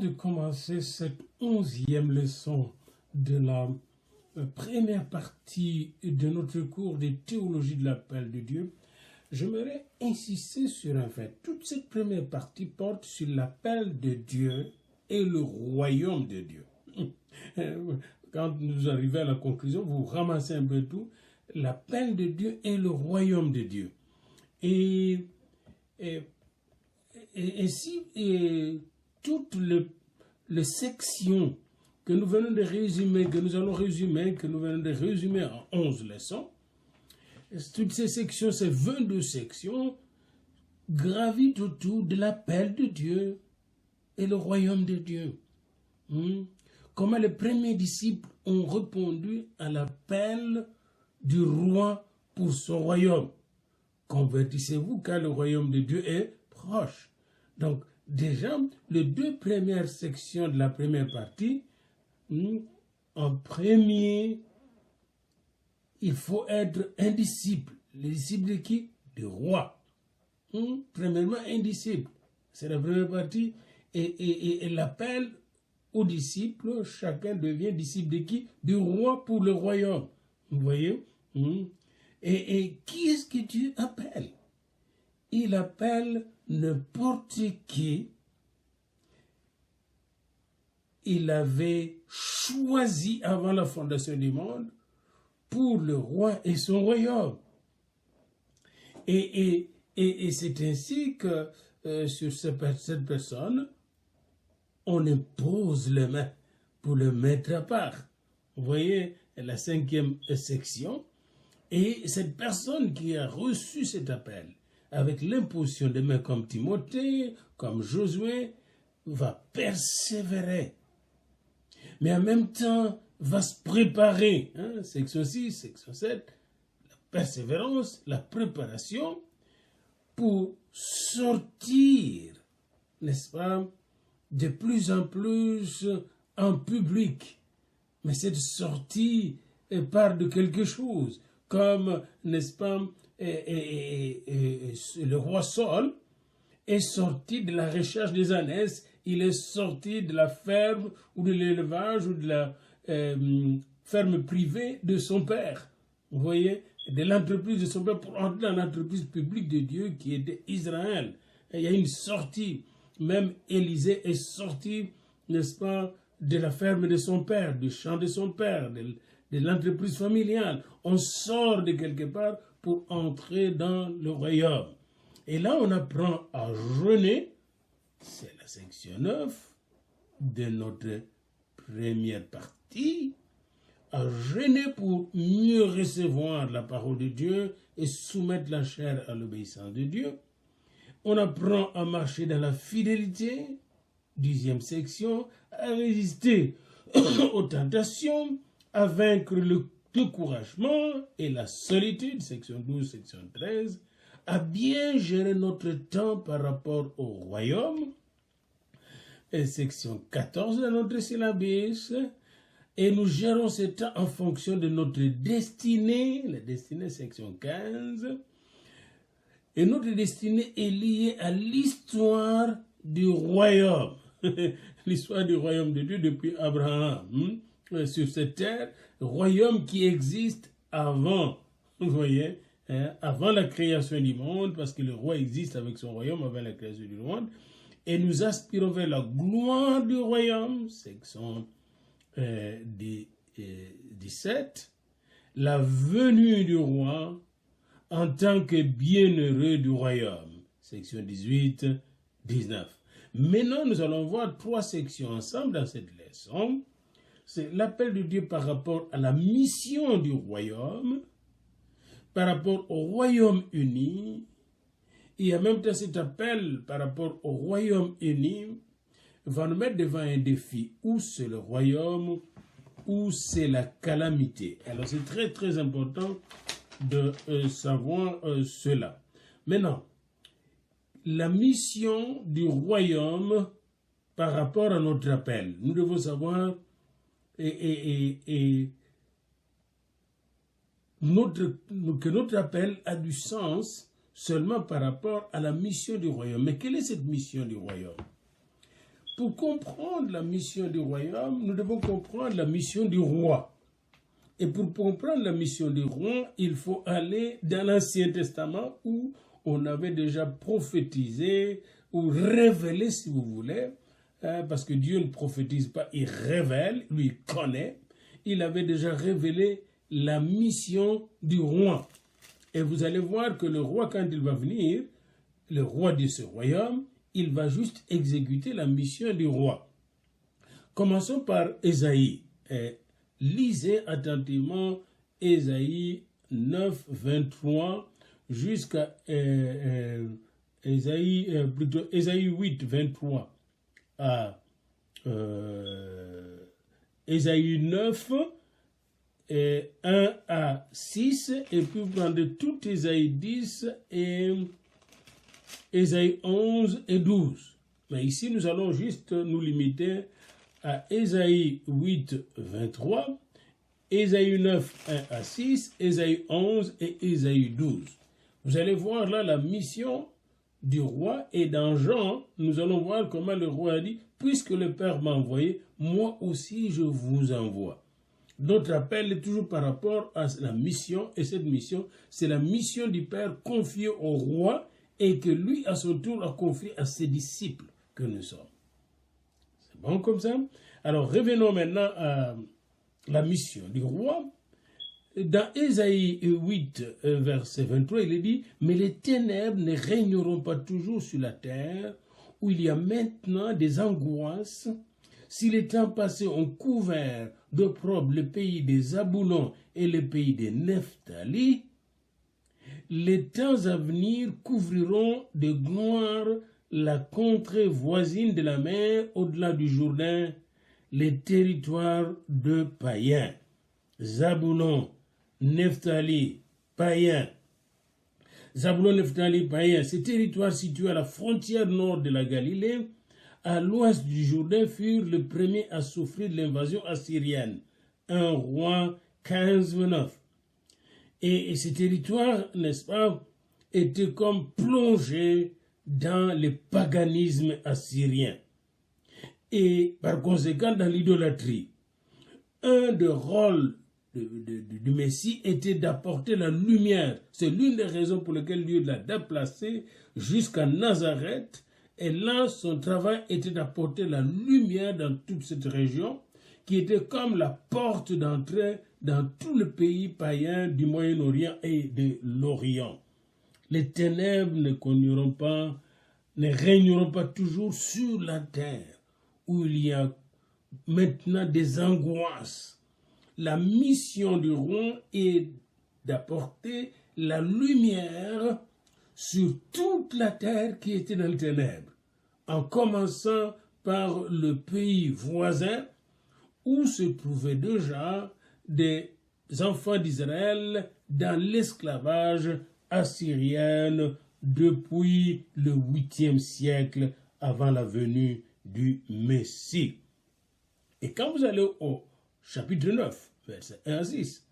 de commencer cette 11e leçon de la première partie de notre cours de théologie de l'appel de Dieu, j'aimerais insister sur un fait. Toute cette première partie porte sur l'appel de Dieu et le royaume de Dieu. Quand nous arrivons à la conclusion, vous ramassez un peu tout, l'appel de Dieu et le royaume de Dieu. Et toutes les sections que nous venons de résumer, que nous venons de résumer en 11 leçons, toutes ces sections, ces 22 sections, gravitent autour de l'appel de Dieu et le royaume de Dieu. Comment les premiers disciples ont répondu à l'appel du roi pour son royaume. Convertissez-vous car le royaume de Dieu est proche. Donc, déjà, les deux premières sections de la première partie, en premier, il faut être un disciple. Le disciple de qui? Du roi. Premièrement, un disciple. C'est la première partie. Et l'appel aux disciples, chacun devient disciple de qui? Du roi pour le royaume. Vous voyez? Et qui est-ce que Dieu appelle? Il appelle n'importe qui. Il avait choisi avant la fondation du monde pour le roi et son royaume. Et c'est ainsi que sur cette personne, on impose les mains pour le mettre à part. Vous voyez la 5e section. Et cette personne qui a reçu cet appel, avec l'imposition des mains comme Timothée, comme Josué, va persévérer. Mais en même temps, va se préparer. Section 6, section 7, la persévérance, la préparation pour sortir, n'est-ce pas, de plus en plus en public. Mais cette sortie part de quelque chose. Comme, n'est-ce pas, le roi Saul est sorti de la recherche des ânesses, il est sorti de la ferme ou de l'élevage ou de la ferme privée de son père. Vous voyez, de l'entreprise de son père pour entrer dans l'entreprise publique de Dieu qui était Israël. Et il y a une sortie, même Élisée est sorti, n'est-ce pas, de la ferme de son père, du champ de son père, de l'entreprise familiale. On sort de quelque part pour entrer dans le royaume. Et là, on apprend à jeûner. C'est la section 9 de notre première partie. À jeûner pour mieux recevoir la parole de Dieu et soumettre la chair à l'obéissance de Dieu. On apprend à marcher dans la fidélité. 10e section. À résister aux tentations, à vaincre le découragement et la solitude, section 12, section 13, à bien gérer notre temps par rapport au royaume, et section 14 de notre syllabus, et nous gérons ce temps en fonction de notre destinée, la destinée, section 15, et notre destinée est liée à l'histoire du royaume, l'histoire du royaume de Dieu depuis Abraham, sur cette terre, royaume qui existe avant, vous voyez, avant la création du monde, parce que le roi existe avec son royaume avant la création du monde, et nous aspirons vers la gloire du royaume, section 17, la venue du roi en tant que bienheureux du royaume, section 18, 19. Maintenant, nous allons voir 3 sections ensemble dans cette leçon. C'est l'appel de Dieu par rapport à la mission du royaume, par rapport au royaume uni, et en même temps cet appel par rapport au royaume uni va nous mettre devant un défi, où c'est le royaume, où c'est la calamité. Alors c'est très très important de savoir cela. Maintenant, la mission du royaume par rapport à notre appel. Nous devons savoir que notre appel a du sens seulement par rapport à la mission du royaume. Mais quelle est cette mission du royaume? Pour comprendre la mission du royaume, nous devons comprendre la mission du roi. Et pour comprendre la mission du roi, il faut aller dans l'Ancien Testament où on avait déjà prophétisé ou révélé, si vous voulez, parce que Dieu ne prophétise pas, il révèle, lui il connaît. Il avait déjà révélé la mission du roi. Et vous allez voir que le roi, quand il va venir, le roi de ce royaume, il va juste exécuter la mission du roi. Commençons par Ésaïe. Lisez attentivement Ésaïe 9, 23 jusqu'à Ésaïe 8, 23 à Ésaïe 9, 1 à 6, et puis vous prenez tout Ésaïe 10 et Ésaïe 11 et 12. Mais ici, nous allons juste nous limiter à Ésaïe 8, 23, Ésaïe 9, 1 à 6, Ésaïe 11 et Ésaïe 12. Vous allez voir là la mission du roi, et dans Jean, nous allons voir comment le roi a dit, puisque le Père m'a envoyé, moi aussi je vous envoie. Notre appel est toujours par rapport à la mission, et cette mission, c'est la mission du Père confiée au roi, et que lui, à son tour, a confié à ses disciples que nous sommes. C'est bon comme ça? Alors, revenons maintenant à la mission du roi. Dans Ésaïe 8, verset 23, il est dit « Mais les ténèbres ne régneront pas toujours sur la terre, où il y a maintenant des angoisses. Si les temps passés ont couvert d'opprobre le pays des Zaboulons et le pays des Nephtali, les temps à venir couvriront de gloire la contrée voisine de la mer au-delà du Jourdain, les territoires de païens. Zaboulon, Nephtali, païens. Zaboulon, Nephtali, païens. Ces territoires situés à la frontière nord de la Galilée, à l'ouest du Jourdain, furent les premiers à souffrir de l'invasion assyrienne. 1 Roi 15, 9. Et ces territoires, n'est-ce pas, étaient comme plongés dans le paganisme assyrien. Et par conséquent, dans l'idolâtrie. Un des rôles du Messie était d'apporter la lumière. C'est l'une des raisons pour lesquelles Dieu l'a déplacé jusqu'à Nazareth. Et là, son travail était d'apporter la lumière dans toute cette région, qui était comme la porte d'entrée dans tout le pays païen du Moyen-Orient et de l'Orient. Les ténèbres ne régneront pas toujours sur la terre, où il y a maintenant des angoisses. La mission du roi est d'apporter la lumière sur toute la terre qui était dans les ténèbres, en commençant par le pays voisin où se trouvaient déjà des enfants d'Israël dans l'esclavage assyrien depuis le 8e siècle avant la venue du Messie. Et quand vous allez au chapitre 9, versets 1 à 6,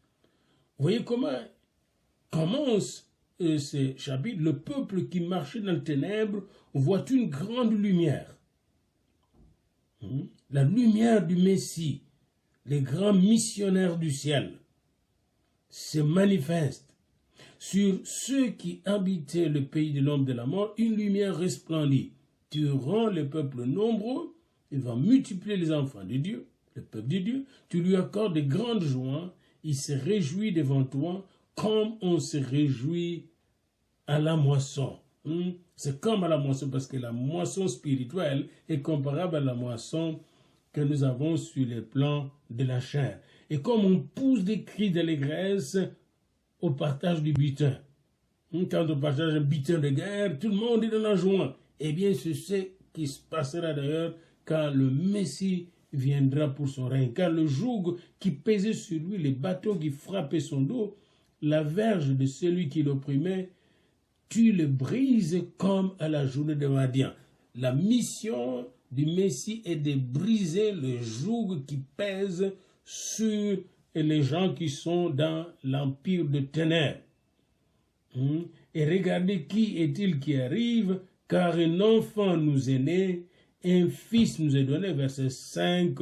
vous voyez comment commence ce chapitre. Le peuple qui marchait dans les ténèbres voit une grande lumière. La lumière du Messie, les grands missionnaires du ciel, se manifeste. Sur ceux qui habitaient le pays de l'homme de la mort, une lumière resplendit. Tu rends le peuple nombreux, il va multiplier les enfants de Dieu, le peuple de Dieu. Tu lui accordes de grandes joies, il se réjouit devant toi, comme on se réjouit à la moisson. C'est comme à la moisson, parce que la moisson spirituelle est comparable à la moisson que nous avons sur les plans de la chair. Et comme on pousse des cris d'allégresse au partage du butin. Quand on partage un butin de guerre, tout le monde est dans la joie. Eh bien, c'est ce qui se passera d'ailleurs quand le Messie viendra pour son règne. Quand le joug qui pesait sur lui, les bâtons qui frappaient son dos, la verge de celui qui l'opprimait, tu le brises comme à la journée de Madian. La mission du Messie est de briser le joug qui pèse sur les gens qui sont dans l'empire de ténèbres. Et regardez qui est-il qui arrive, car un enfant nous est né, un fils nous est donné, verset 5,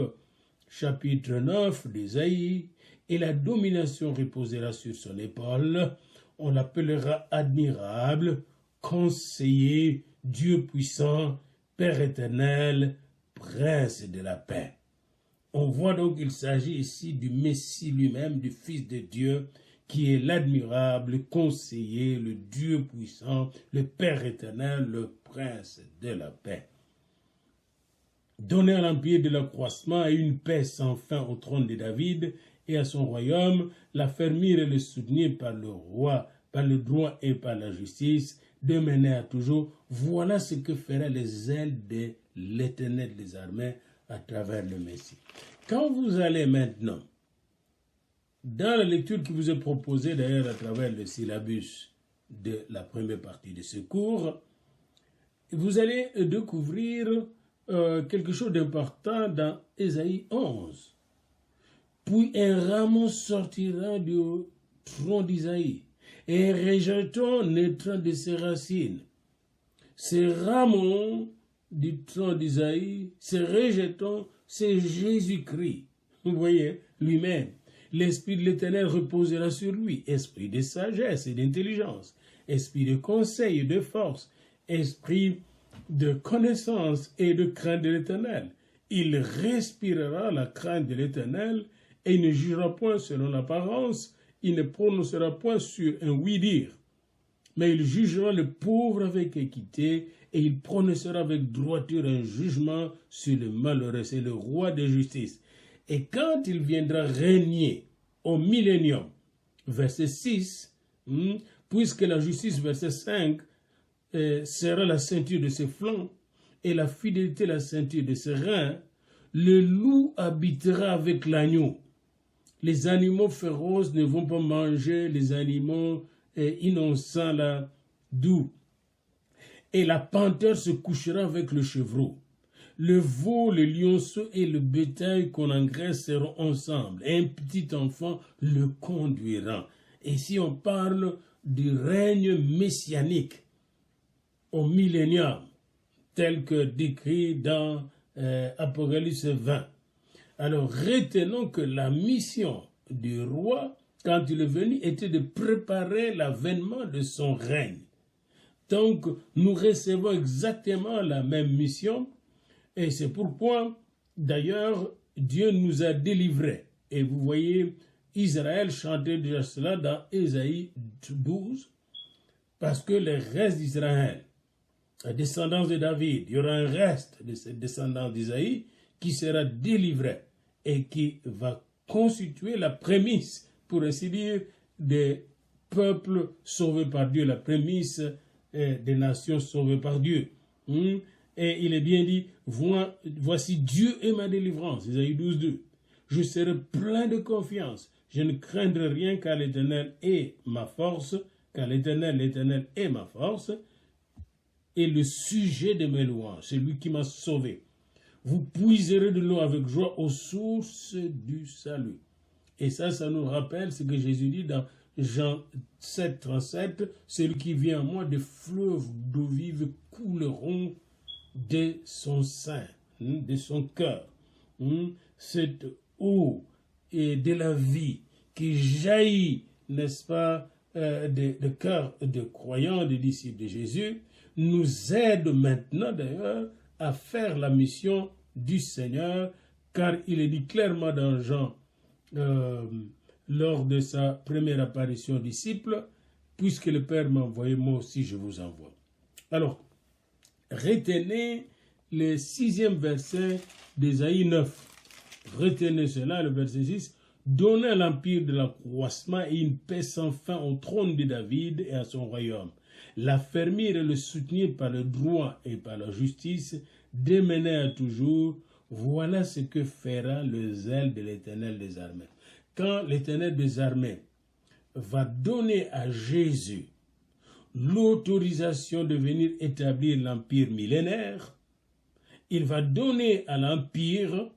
chapitre 9 d'Ésaïe, et la domination reposera sur son épaule. On l'appellera admirable, conseiller, Dieu puissant, Père éternel, prince de la paix. On voit donc qu'il s'agit ici du Messie lui-même, du Fils de Dieu, qui est l'admirable conseiller, le Dieu puissant, le Père éternel, le prince de la paix. Donner à l'empire de l'accroissement et une paix sans fin au trône de David et à son royaume, l'affermir et le soutenir par le roi, par le droit et par la justice, de mener à toujours, voilà ce que fera les ailes de l'Éternel des armées à travers le Messie. Quand vous allez maintenant, dans la lecture qui vous est proposée d'ailleurs à travers le syllabus de la première partie de ce cours, vous allez découvrir quelque chose d'important dans Ésaïe 11. Puis un rameau sortira du tronc d'Isaïe, et un rejeton naîtra de ses racines. Ce rameau du tronc d'Isaïe, ce rejeton, c'est Jésus-Christ. Vous voyez, lui-même. L'Esprit de l'Éternel reposera sur lui, esprit de sagesse et d'intelligence, esprit de conseil et de force, esprit de connaissance et de crainte de l'Éternel. Il respirera la crainte de l'Éternel et il ne jugera point selon l'apparence, il ne prononcera point sur un oui-dire, mais il jugera le pauvre avec équité et il prononcera avec droiture un jugement sur le malheureux. C'est le roi de justice. Et quand il viendra régner au millénium, verset 6, puisque la justice, verset 5, sera la ceinture de ses flancs et la fidélité la ceinture de ses reins, le loup habitera avec l'agneau. Les animaux féroces ne vont pas manger les animaux innocents là, doux. Et la panthère se couchera avec le chevreau. Le veau, le lionceau et le bétail qu'on engraisse seront ensemble. Un petit enfant le conduira. Et si on parle du règne messianique au millénium, tel que décrit dans Apocalypse 20, alors retenons que la mission du roi, quand il est venu, était de préparer l'avènement de son règne. Donc, nous recevons exactement la même mission. Et c'est pourquoi, d'ailleurs, Dieu nous a délivrés. Et vous voyez, Israël chantait déjà cela dans Ésaïe 12, parce que le reste d'Israël, la descendance de David, il y aura un reste de cette descendance d'Isaïe qui sera délivré et qui va constituer la prémisse, pour ainsi dire, des peuples sauvés par Dieu, la prémisse des nations sauvées par Dieu. Et il est bien dit, voici Dieu est ma délivrance, Isaïe 12, 2. Je serai plein de confiance, je ne craindrai rien car l'Éternel est ma force, car l'Éternel est ma force, et le sujet de mes louanges, c'est lui qui m'a sauvé. Vous puiserez de l'eau avec joie aux sources du salut. Et ça nous rappelle ce que Jésus dit dans Jean 7, 37, celui qui vient à moi, des fleuves d'eau vive couleront de son sein, de son cœur. Cette eau et de la vie qui jaillit, n'est-ce pas, de cœur de croyants, des disciples de Jésus, nous aide maintenant d'ailleurs à faire la mission du Seigneur, car il est dit clairement dans Jean, lors de sa première apparition aux disciples, puisque le Père m'a envoyé, moi aussi je vous envoie. Alors, retenez le 6e verset d'Ésaïe 9. Retenez cela, le verset 6. Donnez à l'empire de l'accroissement et une paix sans fin au trône de David et à son royaume. L'affermir et le soutenir par le droit et par la justice, démener à toujours, voilà ce que fera le zèle de l'Éternel des armées. Quand l'Éternel des armées va donner à Jésus l'autorisation de venir établir l'empire millénaire, il va donner à l'empire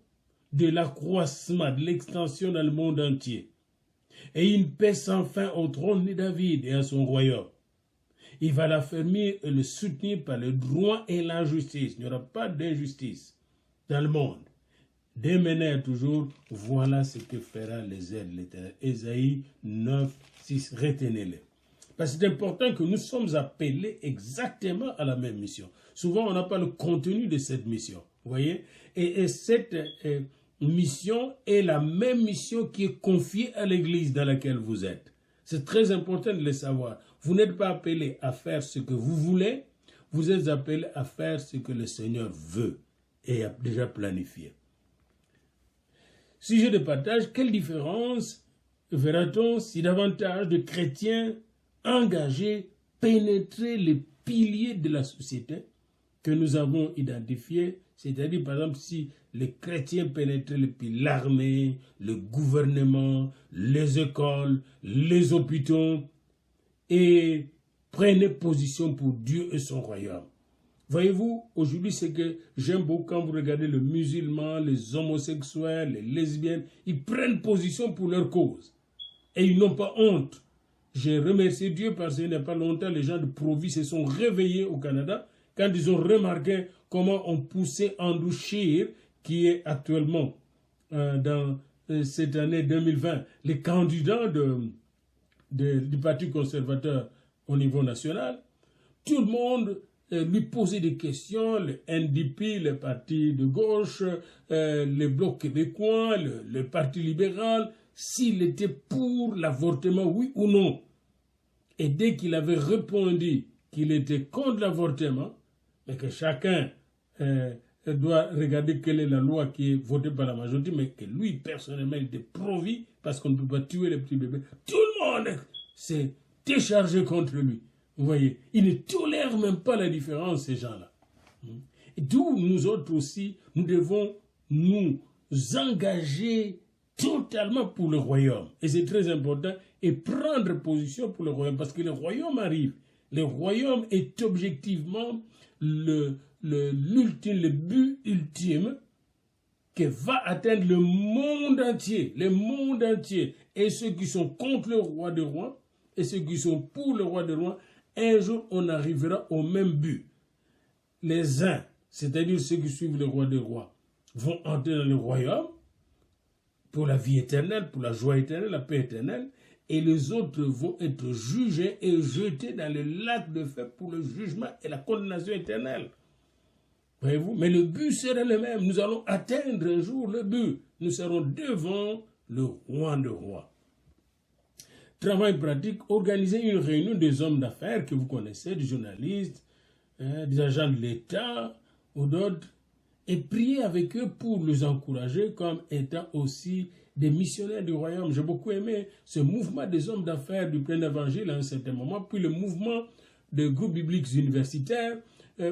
de l'accroissement, de l'extension dans le monde entier, et une paix sans fin au trône de David et à son royaume. Il va l'affermir et le soutenir par le droit et la justice. Il n'y aura pas d'injustice dans le monde. Dès maintenant toujours, voilà ce que fera les aides de l'Éternel. Ésaïe 9, 6, retenez-les. Parce que c'est important que nous sommes appelés exactement à la même mission. Souvent, on n'a pas le contenu de cette mission. Vous voyez? Et cette mission est la même mission qui est confiée à l'Église dans laquelle vous êtes. C'est très important de le savoir. Vous n'êtes pas appelé à faire ce que vous voulez, vous êtes appelé à faire ce que le Seigneur veut et a déjà planifié. Sujet de partage, quelle différence verra-t-on si davantage de chrétiens engagés pénétraient les piliers de la société que nous avons identifiés, c'est-à-dire par exemple si les chrétiens pénétraient l'armée, le gouvernement, les écoles, les hôpitaux et prenaient position pour Dieu et son royaume. Voyez-vous, aujourd'hui, c'est que j'aime beaucoup quand vous regardez les musulmans, les homosexuels, les lesbiennes, ils prennent position pour leur cause. Et ils n'ont pas honte. J'ai remercié Dieu parce qu'il n'y a pas longtemps, les gens de Provis se sont réveillés au Canada quand ils ont remarqué comment on poussait Andrew Scheer, qui est actuellement dans cette année 2020, les candidats du Parti conservateur au niveau national. Tout le monde lui posait des questions, le NDP, le parti de gauche, le Bloc québécois, le Parti libéral, s'il était pour l'avortement, oui ou non. Et dès qu'il avait répondu qu'il était contre l'avortement, mais que chacun doit regarder quelle est la loi qui est votée par la majorité, mais que lui, personnellement, il était pro-vie, parce qu'on ne peut pas tuer les petits bébés. Tout le monde s'est déchargé contre lui. Vous voyez, ils ne tolèrent même pas la différence, ces gens-là. D'où nous autres aussi, nous devons nous engager totalement pour le royaume. Et c'est très important, et prendre position pour le royaume, parce que le royaume arrive. Le royaume est objectivement le but ultime que va atteindre le monde entier. Et ceux qui sont contre le roi des rois, et ceux qui sont pour le roi des rois, un jour on arrivera au même but. Les uns, c'est-à-dire ceux qui suivent le roi des rois, vont entrer dans le royaume pour la vie éternelle, pour la joie éternelle, la paix éternelle, et les autres vont être jugés et jetés dans le lac de feu pour le jugement et la condamnation éternelle. Voyez-vous? Mais le but sera le même. Nous allons atteindre un jour le but. Nous serons devant le roi des rois. Travail pratique, organiser une réunion des hommes d'affaires que vous connaissez, des journalistes, des agents de l'État ou d'autres, et prier avec eux pour les encourager comme étant aussi des missionnaires du royaume. J'ai beaucoup aimé ce mouvement des hommes d'affaires du plein évangile à un certain moment, puis le mouvement des groupes bibliques universitaires,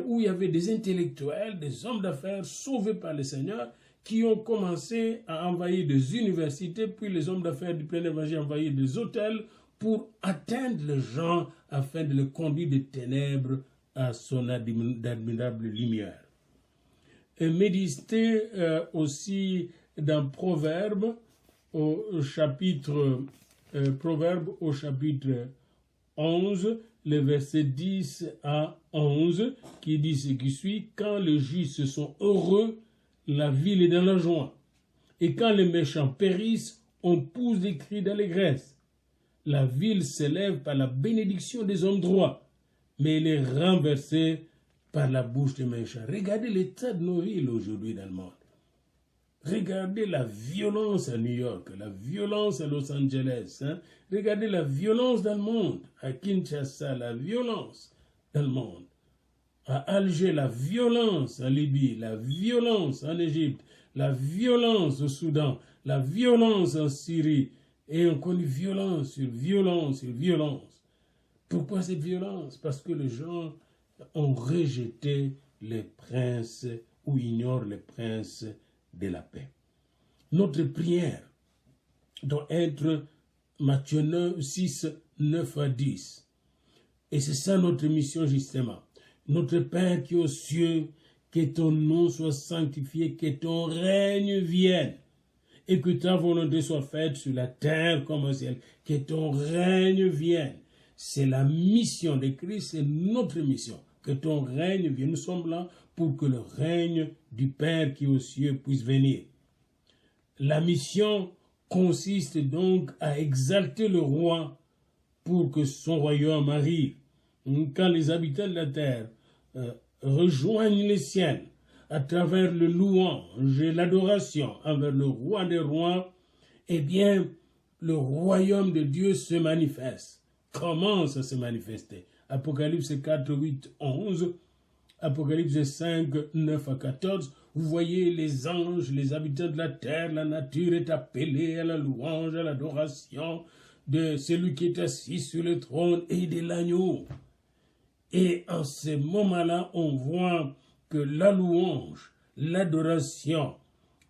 où il y avait des intellectuels, des hommes d'affaires sauvés par le Seigneur, qui ont commencé à envahir des universités, puis les hommes d'affaires du plein évangile ont envahi des hôtels pour atteindre les gens afin de les conduire des ténèbres à son admirable lumière. Et méditer aussi dans Proverbes au chapitre 11, les versets 10 à 11, qui dit ce qui suit: quand les justes sont heureux, la ville est dans la joie. Et quand les méchants périssent, on pousse des cris d'allégresse. La ville s'élève par la bénédiction des hommes droits, mais elle est renversée par la bouche des méchants. Regardez l'état de nos villes aujourd'hui dans le monde. Regardez la violence à New York, la violence à Los Angeles. Regardez la violence dans le monde. À Kinshasa, la violence dans le monde. À Alger, la violence en Libye, la violence en Égypte, la violence au Soudan, la violence en Syrie. Et on connaît violence sur violence sur violence. Pourquoi cette violence? Parce que les gens ont rejeté les princes ou ignorent les princes de la paix. Notre prière doit être Matthieu 6, 9 à 10. Et c'est ça notre mission justement. Notre Père qui est aux cieux, que ton nom soit sanctifié, que ton règne vienne, et que ta volonté soit faite sur la terre comme au ciel. Que ton règne vienne. c'est la mission de Christ, c'est notre mission. Que ton règne vienne, nous sommes là pour que le règne du Père qui est aux cieux puisse venir. La mission consiste donc à exalter le roi pour que son royaume arrive. Quand les habitants de la terre rejoignent les siens à travers le louange et l'adoration envers le roi des rois, eh bien, le royaume de Dieu se manifeste, commence à se manifester. Apocalypse 4, 8, 11, Apocalypse 5, 9 à 14, vous voyez les anges, les habitants de la terre, la nature est appelée à la louange, à l'adoration de celui qui est assis sur le trône et de l'agneau. Et en ce moment-là, on voit que la louange, l'adoration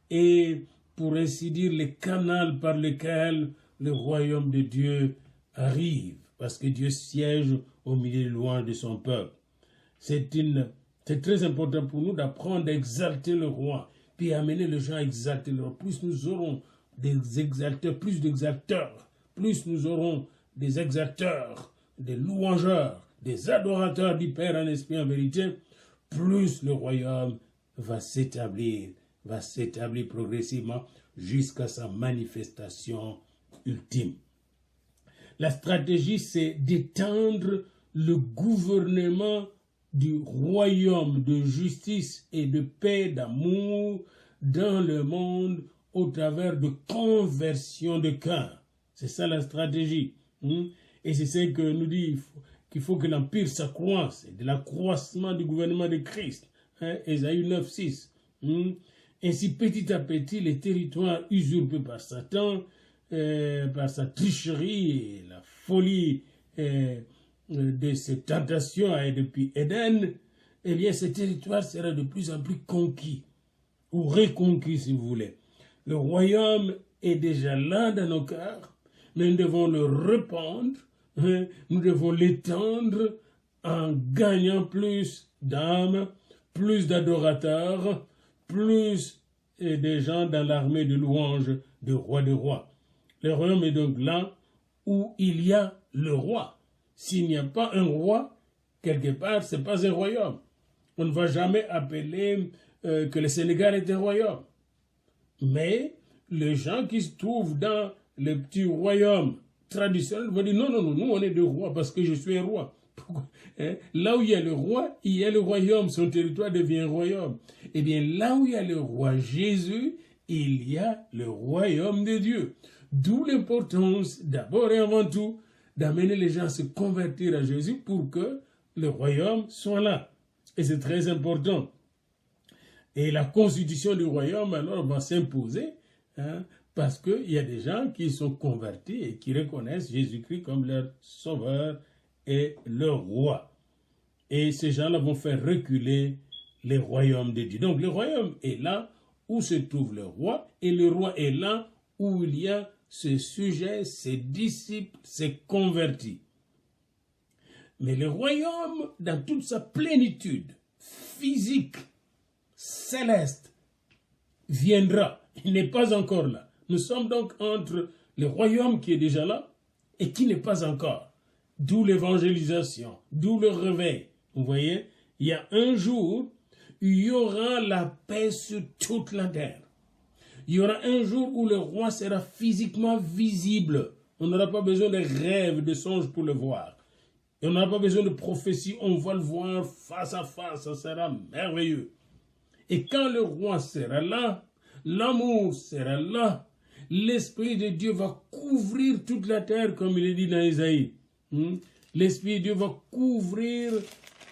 est, pour ainsi dire, le canal par lequel le royaume de Dieu arrive, parce que Dieu siège au milieu des louanges de son peuple. C'est très important pour nous d'apprendre à exalter le roi, puis amener les gens à exalter le roi. Plus nous aurons des exalteurs, plus d'exalteurs, plus nous aurons des exalteurs, des louangeurs, des adorateurs du Père en esprit en vérité, plus le royaume va s'établir progressivement jusqu'à sa manifestation ultime. La stratégie, c'est d'étendre le gouvernement du royaume de justice et de paix, d'amour dans le monde au travers de conversion de cœur. C'est ça la stratégie. Et c'est ce que nous dit qu'il faut que l'empire s'accroisse, de l'accroissement du gouvernement de Christ. Ésaïe 9, 6. Ainsi, petit à petit, les territoires usurpés par Satan, par sa tricherie et la folie de ses tentations depuis Éden, eh bien, ce territoire sera de plus en plus conquis, ou reconquis si vous voulez. Le royaume est déjà là dans nos cœurs, mais nous devons le répandre, nous devons l'étendre en gagnant plus d'âmes, plus d'adorateurs, plus de gens dans l'armée de louanges du roi des rois. Le royaume est donc là où il y a le roi. S'il n'y a pas un roi, quelque part, ce n'est pas un royaume. On ne va jamais appeler que le Sénégal est un royaume. Mais les gens qui se trouvent dans les petits royaumes traditionnels vont dire non, nous on est des rois parce que je suis un roi. Là où il y a le roi, il y a le royaume, son territoire devient un royaume. Eh bien, là où il y a le roi Jésus, il y a le royaume de Dieu. D'où l'importance, d'abord et avant tout, d'amener les gens à se convertir à Jésus pour que le royaume soit là. Et c'est très important. Et la constitution du royaume, alors, va s'imposer, parce qu'il y a des gens qui sont convertis et qui reconnaissent Jésus-Christ comme leur sauveur et leur roi. Et ces gens-là vont faire reculer les royaumes de Dieu. Donc, le royaume est là où se trouve le roi, et le roi est là où il y a ses sujets, ses disciples, ses convertis. Mais le royaume, dans toute sa plénitude physique, céleste, viendra. Il n'est pas encore là. Nous sommes donc entre le royaume qui est déjà là et qui n'est pas encore. D'où l'évangélisation, d'où le réveil. Vous voyez, il y a un jour, il y aura la paix sur toute la terre. Il y aura un jour où le roi sera physiquement visible. On n'aura pas besoin de rêves, de songes pour le voir. Et on n'aura pas besoin de prophéties, on va le voir face à face, ça sera merveilleux. Et quand le roi sera là, l'amour sera là, l'Esprit de Dieu va couvrir toute la terre, comme il est dit dans Isaïe. L'Esprit de Dieu va couvrir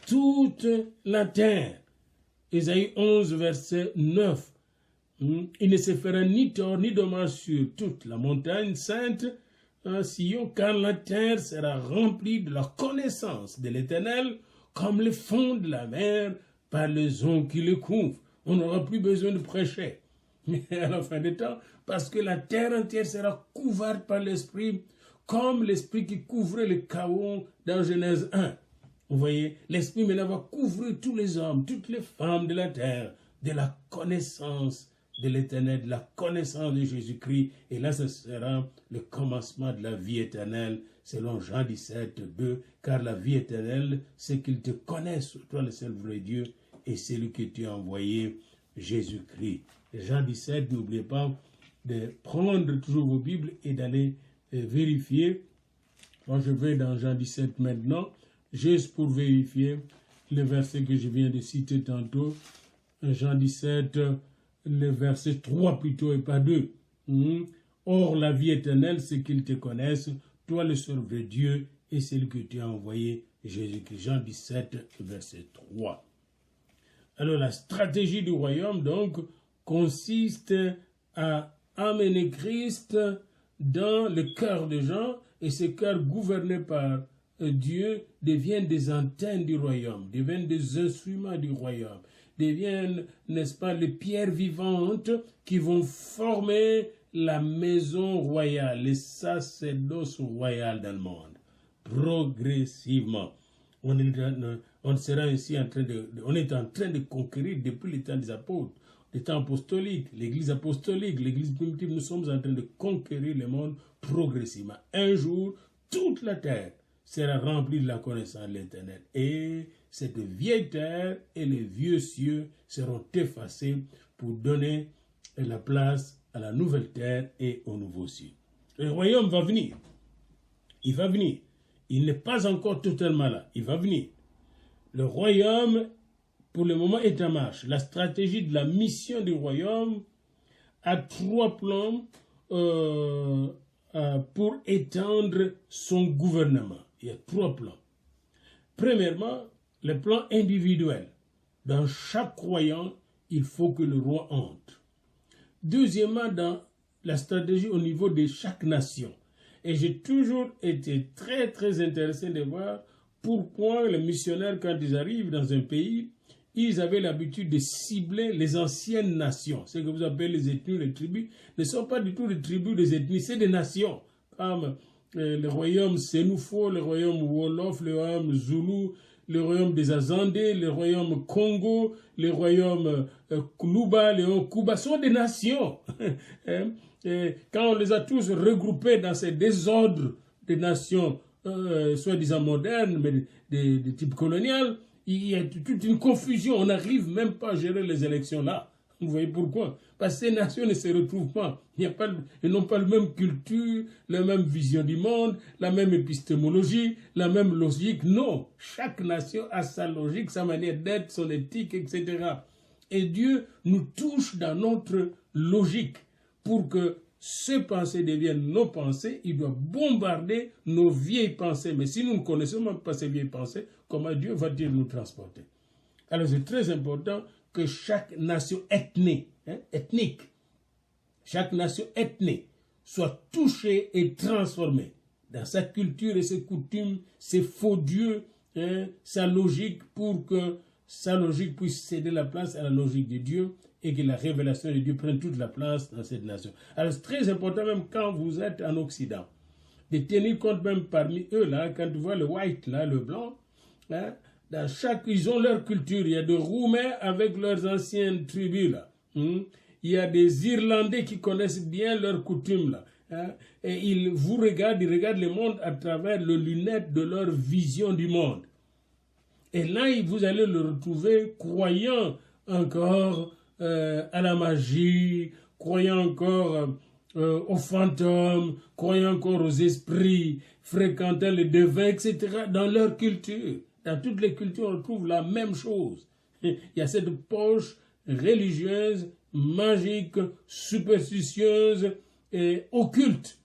toute la terre. Isaïe 11, verset 9. Il ne se fera ni tort ni dommage sur toute la montagne sainte, Sion, car la terre sera remplie de la connaissance de l'Éternel, comme le fond de la mer par les eaux qui le couvrent. On n'aura plus besoin de prêcher à la fin des temps, parce que la terre entière sera couverte par l'Esprit, comme l'Esprit qui couvrait le chaos dans Genèse 1. Vous voyez, l'Esprit maintenant va couvrir tous les hommes, toutes les femmes de la terre, de la connaissance de l'Éternel, de la connaissance de Jésus-Christ. Et là, ce sera le commencement de la vie éternelle, selon Jean 17, 2. Car la vie éternelle, c'est qu'ils te connaissent, toi le seul vrai Dieu, et celui que tu as envoyé, Jésus-Christ. Jean 17, n'oubliez pas de prendre toujours vos Bibles et d'aller vérifier. Moi, je vais dans Jean 17 maintenant, juste pour vérifier le verset que je viens de citer tantôt. Jean 17, le verset 3 plutôt et pas 2. Or, la vie éternelle, c'est qu'ils te connaissent, toi le seul vrai Dieu, et celui que tu as envoyé, Jésus-Christ. Jean 17, verset 3. Alors, la stratégie du royaume, donc, consiste à amener Christ dans le cœur des gens, et ces cœurs gouvernés par Dieu deviennent des antennes du royaume, deviennent des instruments du royaume, deviennent, n'est-ce pas, les pierres vivantes qui vont former la maison royale, les sacerdoces royales dans le monde, progressivement. On sera ainsi on est en train de conquérir depuis les temps des apôtres, les temps apostoliques, l'église apostolique, l'église primitive. Nous sommes en train de conquérir le monde progressivement. Un jour, toute la terre sera remplie de la connaissance de l'Éternel. Et cette vieille terre et les vieux cieux seront effacés pour donner la place à la nouvelle terre et au nouveau ciel. Le royaume va venir. Il va venir. Il n'est pas encore totalement là. Il va venir. Le royaume, pour le moment, est en marche. La stratégie de la mission du royaume a 3 plans pour étendre son gouvernement. Il y a 3 plans. Premièrement, le plan individuel. Dans chaque croyant, il faut que le roi entre. Deuxièmement, dans la stratégie au niveau de chaque nation. Et j'ai toujours été très, très intéressé de voir pourquoi les missionnaires, quand ils arrivent dans un pays, ils avaient l'habitude de cibler les anciennes nations. Ce que vous appelez les ethnies, les tribus, ne sont pas du tout des tribus, des ethnies, c'est des nations. Comme le royaume Sénoufo, le royaume Wolof, le royaume Zoulou, le royaume des Azandés, le royaume Congo, le royaume Kuluba, le royaume Kuba, sont des nations. Et quand on les a tous regroupés dans ces désordres des nations, soi-disant modernes, mais de type colonial, il y a toute une confusion. On n'arrive même pas à gérer les élections là. Vous voyez pourquoi? Parce que ces nations ne se retrouvent pas. Ils n'ont pas la même culture, la même vision du monde, la même épistémologie, la même logique. Non, chaque nation a sa logique, sa manière d'être, son éthique, etc. Et Dieu nous touche dans notre logique pour que ces pensées deviennent nos pensées. Il doit bombarder nos vieilles pensées. Mais si nous ne connaissons même pas ces vieilles pensées, comment Dieu va-t-il nous transporter? Alors c'est très important que chaque nation ethnique, chaque nation ethnique soit touchée et transformée dans sa culture et ses coutumes, ses faux dieux, sa logique, pour que sa logique puisse céder la place à la logique de Dieu et que la révélation de Dieu prenne toute la place dans cette nation. Alors c'est très important, même quand vous êtes en Occident, de tenir compte même parmi eux, là, quand tu vois le white, là, le blanc, hein, dans ils ont leur culture. Il y a des Roumains avec leurs anciennes tribus, là. Il y a des Irlandais qui connaissent bien leurs coutumes, là. Hein, et ils regardent le monde à travers les lunettes de leur vision du monde. Et là, vous allez le retrouver croyant encore à la magie, croyant encore aux fantômes, croyant encore aux esprits, fréquentant les devins, etc., dans leur culture. Dans toutes les cultures, on retrouve la même chose. Il y a cette poche religieuse, magique, superstitieuse et occulte.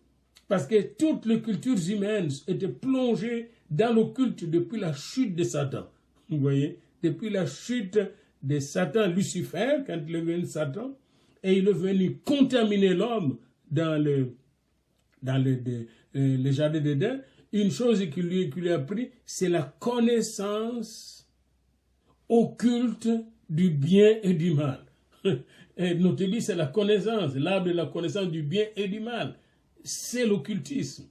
Parce que toutes les cultures humaines étaient plongées dans l'occulte depuis la chute de Satan. Vous voyez, depuis la chute de Satan, Lucifer, quand il est venu Satan, et il est venu contaminer l'homme dans le jardin d'Éden. Une chose qu'il lui a appris, c'est la connaissance occulte du bien et du mal. Et notre dit, c'est la connaissance, l'arbre de la connaissance du bien et du mal. C'est l'occultisme.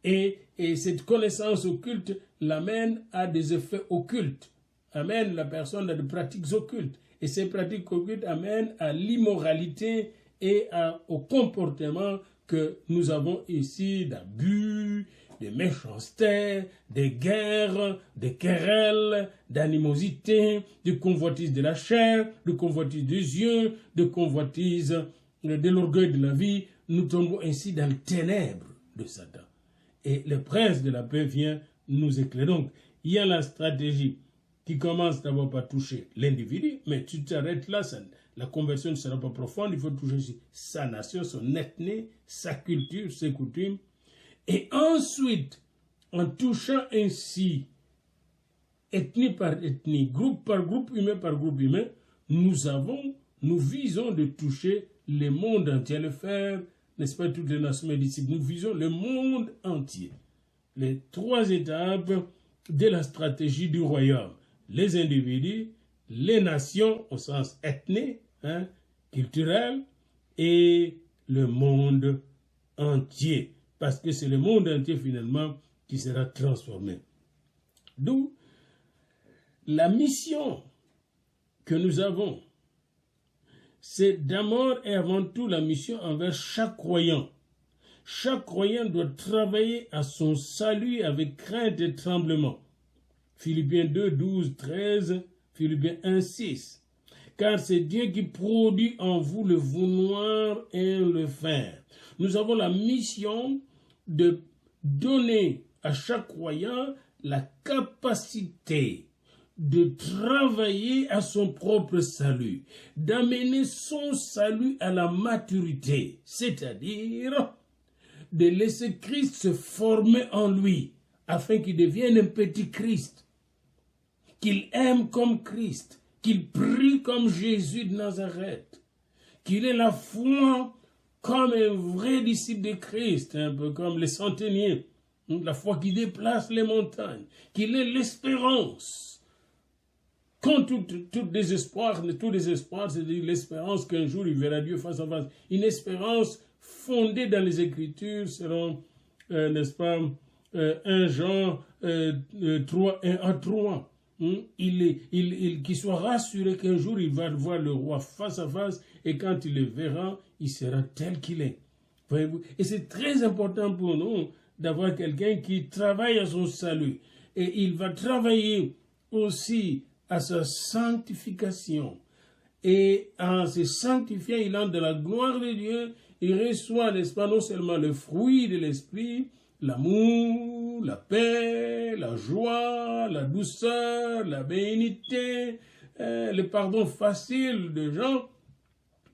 Et cette connaissance occulte l'amène à des effets occultes. amène la personne à des pratiques occultes. Et ces pratiques occultes amènent à l'immoralité et au comportement que nous avons ici d'abus, de méchanceté, de guerres, de querelles, d'animosité, de convoitise de la chair, de convoitise des yeux, de convoitise de l'orgueil de la vie. Nous tombons ainsi dans les ténèbres de Satan. Et le prince de la paix vient nous éclairer. Donc, il y a la stratégie qui commence d'abord par toucher l'individu, mais tu t'arrêtes là, la conversion ne sera pas profonde, il faut toucher sa nation, son ethnie, sa culture, ses coutumes. Et ensuite, en touchant ainsi, ethnie par ethnie, groupe par groupe humain par groupe humain, nous visons de toucher le monde entier, le faire, n'est-ce pas, toutes les nations et disciples. Nous visons le monde entier. Les 3 étapes de la stratégie du royaume. Les individus, les nations au sens ethnique, culturel, et le monde entier. Parce que c'est le monde entier finalement qui sera transformé. D'où la mission que nous avons, c'est d'abord et avant tout la mission envers chaque croyant. Chaque croyant doit travailler à son salut avec crainte et tremblement. Philippiens 2, 12, 13, Philippiens 1, 6. Car c'est Dieu qui produit en vous le vouloir et le faire. Nous avons la mission de donner à chaque croyant la capacité de travailler à son propre salut, d'amener son salut à la maturité, c'est-à-dire de laisser Christ se former en lui, afin qu'il devienne un petit Christ, qu'il aime comme Christ, qu'il prie comme Jésus de Nazareth, qu'il ait la foi comme un vrai disciple de Christ, un peu comme les centeniers, la foi qui déplace les montagnes, qu'il ait l'espérance, quand tout désespoir, c'est-à-dire l'espérance qu'un jour il verra Dieu face à face, une espérance fondée dans les Écritures, selon, n'est-ce pas, 1 Jean 3, 1 à 3. Qu'il soit rassuré qu'un jour il va voir le roi face à face et quand il le verra, il sera tel qu'il est. Voyez-vous? Et c'est très important pour nous d'avoir quelqu'un qui travaille à son salut. Et il va travailler aussi à sa sanctification. Et en se sanctifiant, il entre de la gloire de Dieu. Il reçoit, n'est-ce pas, non seulement le fruit de l'esprit, l'amour, la paix, la joie, la douceur, la bénignité, le pardon facile des gens,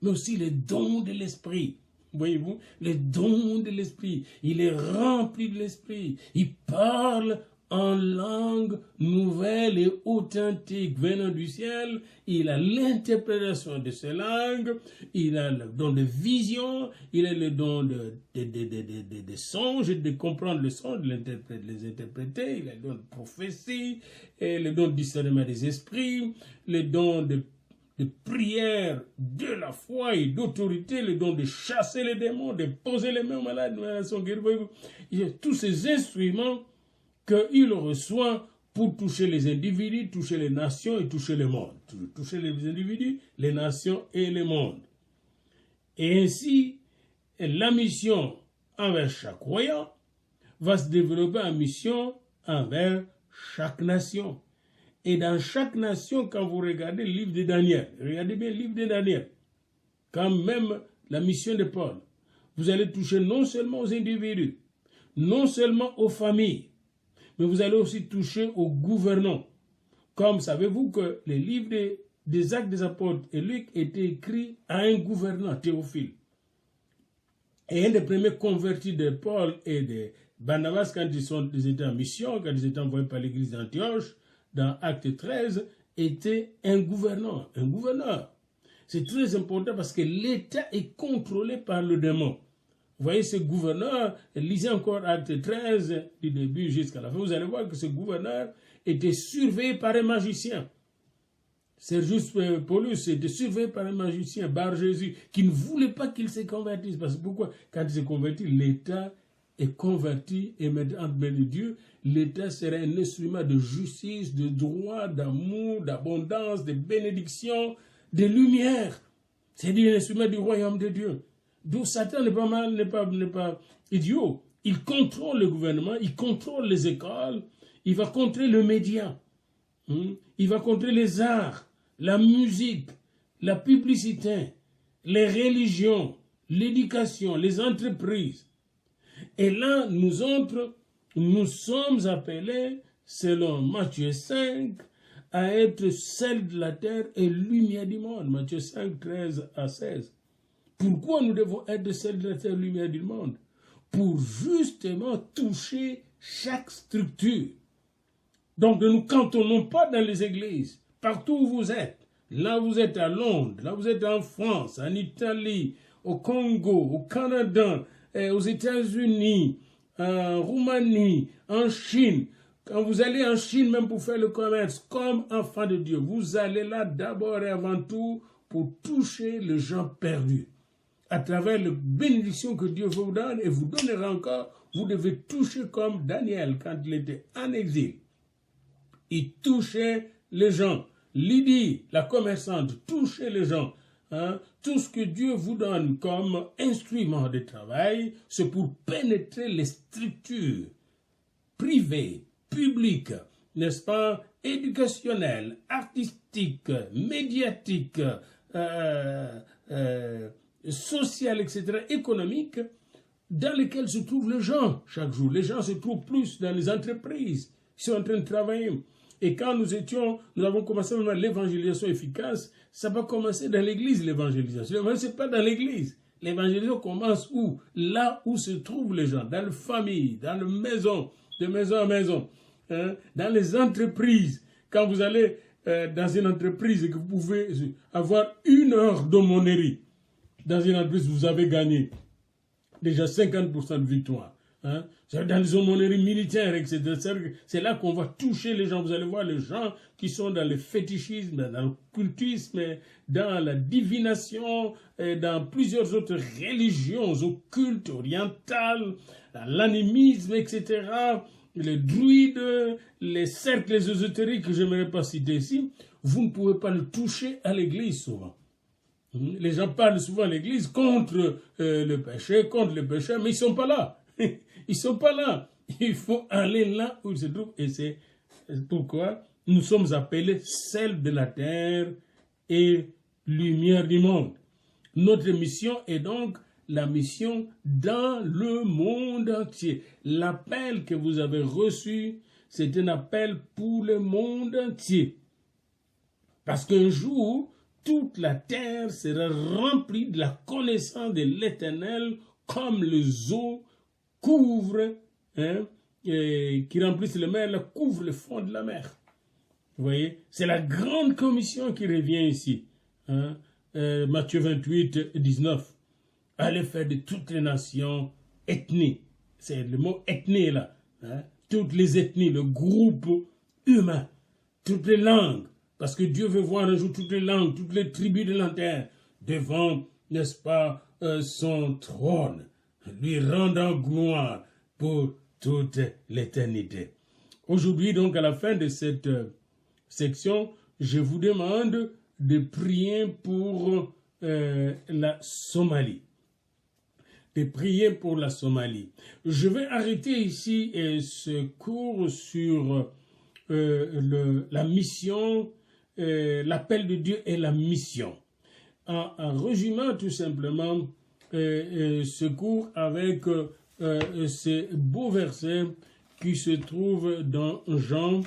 mais aussi les dons de l'esprit. Voyez-vous, les dons de l'esprit. Il est rempli de l'esprit. Il parle en langue nouvelle et authentique venant du ciel. Il a l'interprétation de ces langues. Il a le don de vision. Il a le don de songes, de comprendre le son, de les interpréter. Il a le don de prophétie, et le don de discernement des esprits, le don de prière, de la foi et d'autorité, le don de chasser les démons, de poser les mains aux malades, il y a tous ces instruments qu'il reçoit pour toucher les individus, toucher les nations et toucher le monde. Toucher les individus, les nations et le monde. Et ainsi, la mission envers chaque croyant va se développer en mission envers chaque nation. Et dans chaque nation, quand vous regardez le livre de Daniel, regardez bien le livre de Daniel, quand même la mission de Paul, vous allez toucher non seulement aux individus, non seulement aux familles, mais vous allez aussi toucher aux gouvernants. Comme savez-vous que les livres des Actes des Apôtres et Luc étaient écrits à un gouvernant, Théophile. Et un des premiers convertis de Paul et de Barnabas, quand ils étaient en mission, quand ils étaient envoyés par l'église d'Antioche, dans Acte 13, était un gouverneur. Un gouverneur. C'est très important parce que l'État est contrôlé par le démon. Vous voyez ce gouverneur, lisez encore Acte 13, du début jusqu'à la fin, vous allez voir que ce gouverneur était surveillé par un magicien. Sergius Paulus était surveillé par un magicien, Bar Jésus, qui ne voulait pas qu'il se convertisse. Parce que pourquoi? Quand il s'est converti, l'État est converti et met entre mains de Dieu, l'État sera un instrument de justice, de droit, d'amour, d'abondance, de bénédiction, de lumière. C'est-à-dire un instrument du royaume de Dieu. D'où Satan n'est pas idiot. Il contrôle le gouvernement, il contrôle les écoles, il va contrôler le média, il va contrôler les arts, la musique, la publicité, les religions, l'éducation, les entreprises. Et là, nous autres, nous sommes appelés, selon Matthieu 5, à être sel de la terre et lumière du monde. Matthieu 5, 13 à 16. Pourquoi nous devons être sel de la terre et lumière du monde? Pour justement toucher chaque structure. Donc ne nous cantonnons pas dans les églises, partout où vous êtes. Là vous êtes à Londres, là vous êtes en France, en Italie, au Congo, au Canada, aux États-Unis, en Roumanie, en Chine. Quand vous allez en Chine même pour faire le commerce, comme enfant de Dieu, vous allez là d'abord et avant tout pour toucher les gens perdus. À travers la bénédiction que Dieu vous donne et vous donnera encore, vous devez toucher comme Daniel quand il était en exil. Il touchait les gens. Lydie, la commerçante, touchait les gens. Tout ce que Dieu vous donne comme instrument de travail, c'est pour pénétrer les structures privées, publiques, n'est-ce pas, éducationnelles, artistiques, médiatiques, sociales, etc., économiques, dans lesquelles se trouvent les gens chaque jour. Les gens se trouvent plus dans les entreprises qui sont en train de travailler. Et quand nous avons commencé à l'évangélisation efficace, ça va commencer dans l'église, l'évangélisation. L'évangélisation, ce n'est pas dans l'église. L'évangélisation commence où? Là où se trouvent les gens, dans les familles, dans les maisons, de maison en maison, dans les entreprises. Quand vous allez dans une entreprise et que vous pouvez avoir 1 heure d'aumônerie, dans une entreprise, vous avez gagné déjà 50% de victoire. Dans les aumôneries militaires, etc. C'est là qu'on va toucher les gens. Vous allez voir les gens qui sont dans le fétichisme, dans l'occultisme, dans la divination, dans plusieurs autres religions occultes, orientales, l'animisme, etc. Les druides, les cercles ésotériques que je n'aimerais pas citer ici. Vous ne pouvez pas le toucher à l'église souvent. Les gens parlent souvent à l'église contre le péché, contre le péché, mais ils ne sont pas là. Ils ne sont pas là. Il faut aller là où ils se trouvent. Et c'est pourquoi nous sommes appelés sel de la terre et lumière du monde. Notre mission est donc la mission dans le monde entier. L'appel que vous avez reçu, c'est un appel pour le monde entier. Parce qu'un jour, toute la terre sera remplie de la connaissance de l'Éternel comme les eaux couvrent, qui remplissent les mers, couvrent le fond de la mer. Vous voyez, c'est la grande commission qui revient ici. Matthieu 28, 19. Allez faire de toutes les nations ethnies. C'est le mot ethnie là. Toutes les ethnies, le groupe humain, toutes les langues. Parce que Dieu veut voir un jour toutes les langues, toutes les tribus de la terre devant, n'est-ce pas, son trône, lui rendant gloire pour toute l'éternité. Aujourd'hui, donc, à la fin de cette section, je vous demande de prier pour la Somalie. De prier pour la Somalie. Je vais arrêter ici ce cours sur la mission, l'appel de Dieu et la mission. En résumant tout simplement ce cours avec ces beaux versets qui se trouvent dans Jean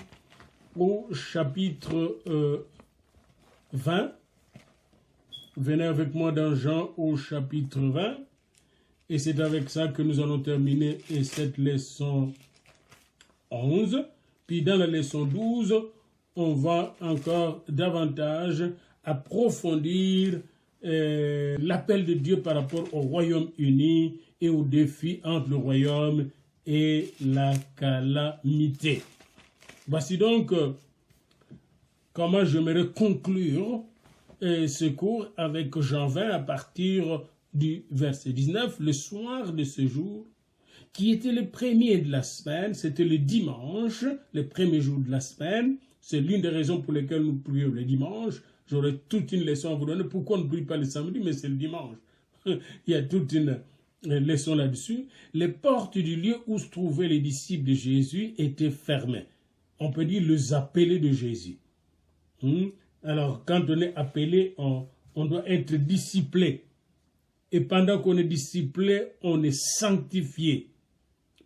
au chapitre 20. Venez avec moi dans Jean au chapitre 20. Et c'est avec ça que nous allons terminer cette leçon 11. Puis dans la leçon 12, on va encore davantage approfondir l'appel de Dieu par rapport au Royaume-Uni et au défi entre le Royaume et la calamité. Voici donc comment j'aimerais conclure ce cours avec Jean 20 à partir du verset 19. Le soir de ce jour, qui était le premier de la semaine, c'était le dimanche, le premier jour de la semaine. C'est l'une des raisons pour lesquelles nous prions le dimanche. J'aurais toute une leçon à vous donner. Pourquoi on ne prie pas le samedi, mais c'est le dimanche. Il y a toute une leçon là-dessus. Les portes du lieu où se trouvaient les disciples de Jésus étaient fermées. On peut dire les appelés de Jésus. Alors, quand on est appelé, on doit être disciplé. Et pendant qu'on est disciplé, on est sanctifié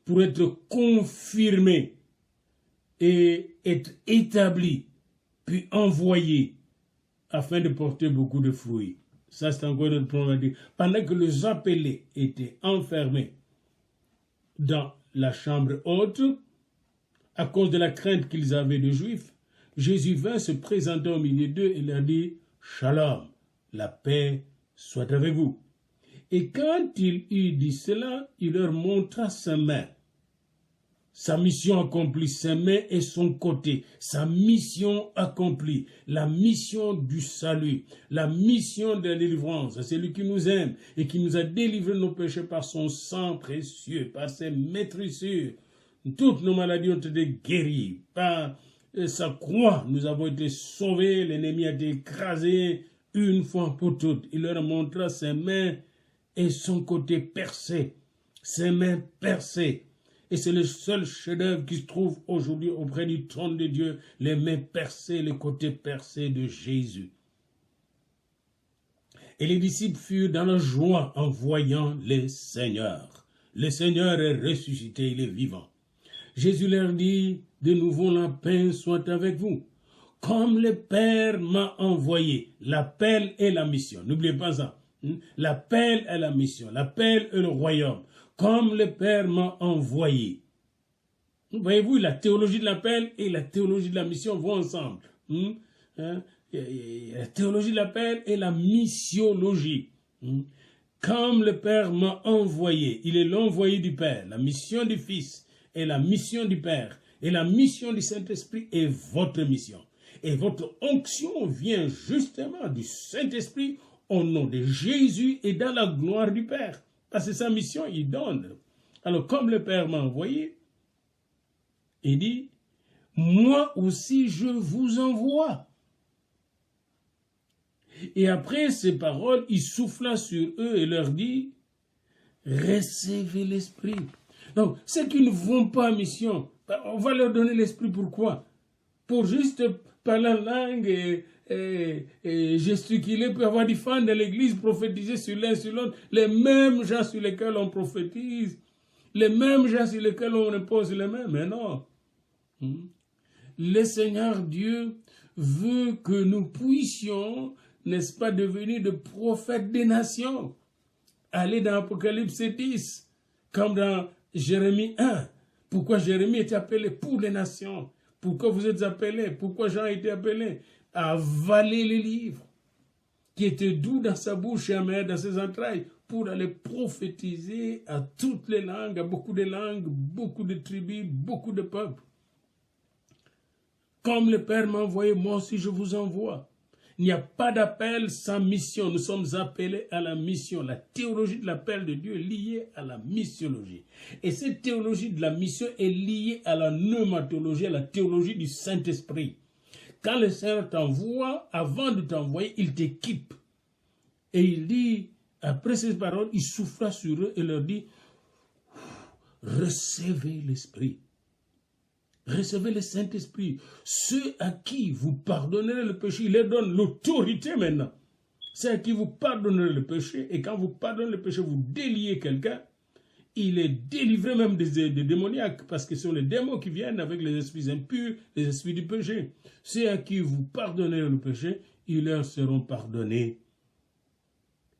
pour être confirmé et être établi, puis envoyé afin de porter beaucoup de fruits. Ça, c'est encore notre problème à dire. Pendant que les appelés étaient enfermés dans la chambre haute, à cause de la crainte qu'ils avaient des Juifs, Jésus vint se présenter au milieu d'eux et leur dit « Shalom, la paix soit avec vous ». Et quand il eut dit cela, il leur montra sa main. Sa mission accomplie, ses mains et son côté, sa mission accomplie, la mission du salut, la mission de la délivrance. C'est lui qui nous aime et qui nous a délivré de nos péchés par son sang précieux, par ses maîtrissures. Toutes nos maladies ont été guéries. Par sa croix, nous avons été sauvés, l'ennemi a été écrasé une fois pour toutes. Il leur montra ses mains et son côté percé, ses mains percées. Et c'est le seul chef-d'œuvre qui se trouve aujourd'hui auprès du trône de Dieu, les mains percées, les côtés percés de Jésus. Et les disciples furent dans la joie en voyant le Seigneur. Le Seigneur est ressuscité, il est vivant. Jésus leur dit, de nouveau la paix soit avec vous. Comme le Père m'a envoyé, l'appel et la mission. N'oubliez pas ça. L'appel est la mission, l'appel est le royaume. Comme le Père m'a envoyé. Voyez-vous, la théologie de l'appel et la théologie de la mission vont ensemble. La théologie de l'appel et la missiologie. Comme le Père m'a envoyé, il est l'envoyé du Père, la mission du Fils et la mission du Père. Et la mission du Saint-Esprit est votre mission. Et votre onction vient justement du Saint-Esprit au nom de Jésus et dans la gloire du Père. Parce que sa mission, il donne. Alors, comme le Père m'a envoyé, il dit, moi aussi je vous envoie. Et après ces paroles, il souffla sur eux et leur dit, recevez l'Esprit. Donc, ceux qui ne vont pas en mission, on va leur donner l'Esprit. Pourquoi? Pour juste parler en langue et gesticuler, puis avoir du fan de l'église, prophétiser sur l'un sur l'autre, les mêmes gens sur lesquels on prophétise, les mêmes gens sur lesquels on impose les mains. Mais non. Le Seigneur Dieu veut que nous puissions, n'est-ce pas, devenir de prophètes des nations. Allez dans Apocalypse 10, comme dans Jérémie 1. Pourquoi Jérémie était appelé pour les nations? Pourquoi vous êtes appelés? Pourquoi Jean a été appelé? À avaler les livres qui étaient doux dans sa bouche et amers dans ses entrailles pour aller prophétiser à toutes les langues, à beaucoup de langues, beaucoup de tribus, beaucoup de peuples. Comme le Père m'a envoyé, moi aussi je vous envoie. Il n'y a pas d'appel sans mission. Nous sommes appelés à la mission. La théologie de l'appel de Dieu est liée à la missiologie. Et cette théologie de la mission est liée à la pneumatologie, à la théologie du Saint-Esprit. Quand le Seigneur t'envoie, avant de t'envoyer, il t'équipe. Et il dit, après ces paroles, il souffla sur eux et leur dit, recevez l'Esprit. Recevez le Saint-Esprit. Ceux à qui vous pardonnerez le péché, il leur donne l'autorité maintenant. Ceux à qui vous pardonnerez le péché, et quand vous pardonnez le péché, vous déliez quelqu'un, il est délivré même des démoniaques, parce que ce sont les démons qui viennent avec les esprits impurs, les esprits du péché. Ceux à qui vous pardonnerez le péché, ils leur seront pardonnés.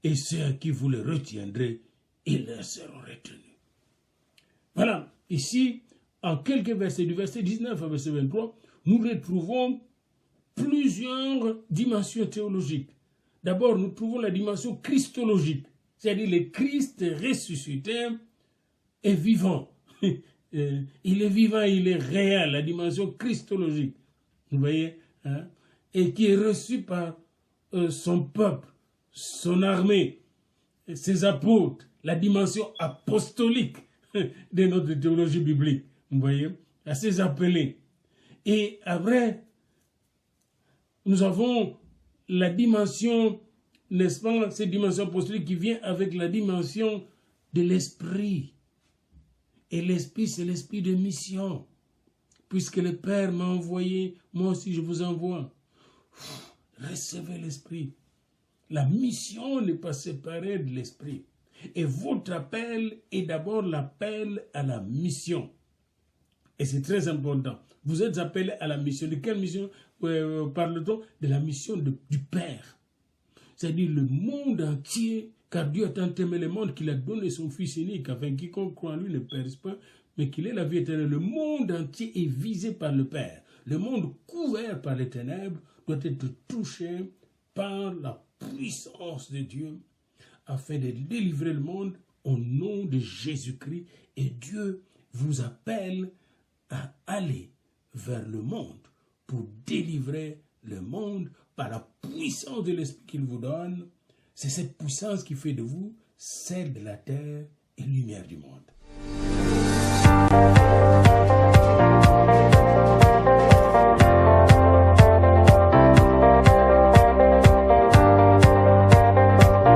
Et ceux à qui vous les retiendrez, ils leur seront retenus. Voilà, ici, en quelques versets, du verset 19 au verset 23, nous retrouvons plusieurs dimensions théologiques. D'abord, nous trouvons la dimension christologique, c'est-à-dire le Christ ressuscité est vivant. Il est vivant, il est réel, la dimension christologique. Vous voyez, hein? Et qui est reçu par son peuple, son armée, ses apôtres, la dimension apostolique. de notre théologie biblique. Vous voyez, à ces appelés. Et après, nous avons la dimension, n'est-ce pas, cette dimension apostolique qui vient avec la dimension de l'esprit. Et l'esprit, c'est l'esprit de mission. Puisque le Père m'a envoyé, moi aussi je vous envoie. Recevez l'esprit. La mission n'est pas séparée de l'esprit. Et votre appel est d'abord l'appel à la mission. Et c'est très important. Vous êtes appelés à la mission. De quelle mission parle-t-on? De la mission du Père. C'est-à-dire le monde entier, car Dieu a tant aimé le monde qu'il a donné son Fils unique, afin que quiconque croit en lui ne périsse pas, mais qu'il ait la vie éternelle. Le monde entier est visé par le Père. Le monde couvert par les ténèbres doit être touché par la puissance de Dieu, afin de délivrer le monde au nom de Jésus-Christ. Et Dieu vous appelle à aller vers le monde pour délivrer le monde par la puissance de l'Esprit qu'il vous donne. C'est cette puissance qui fait de vous celle de la terre et lumière du monde.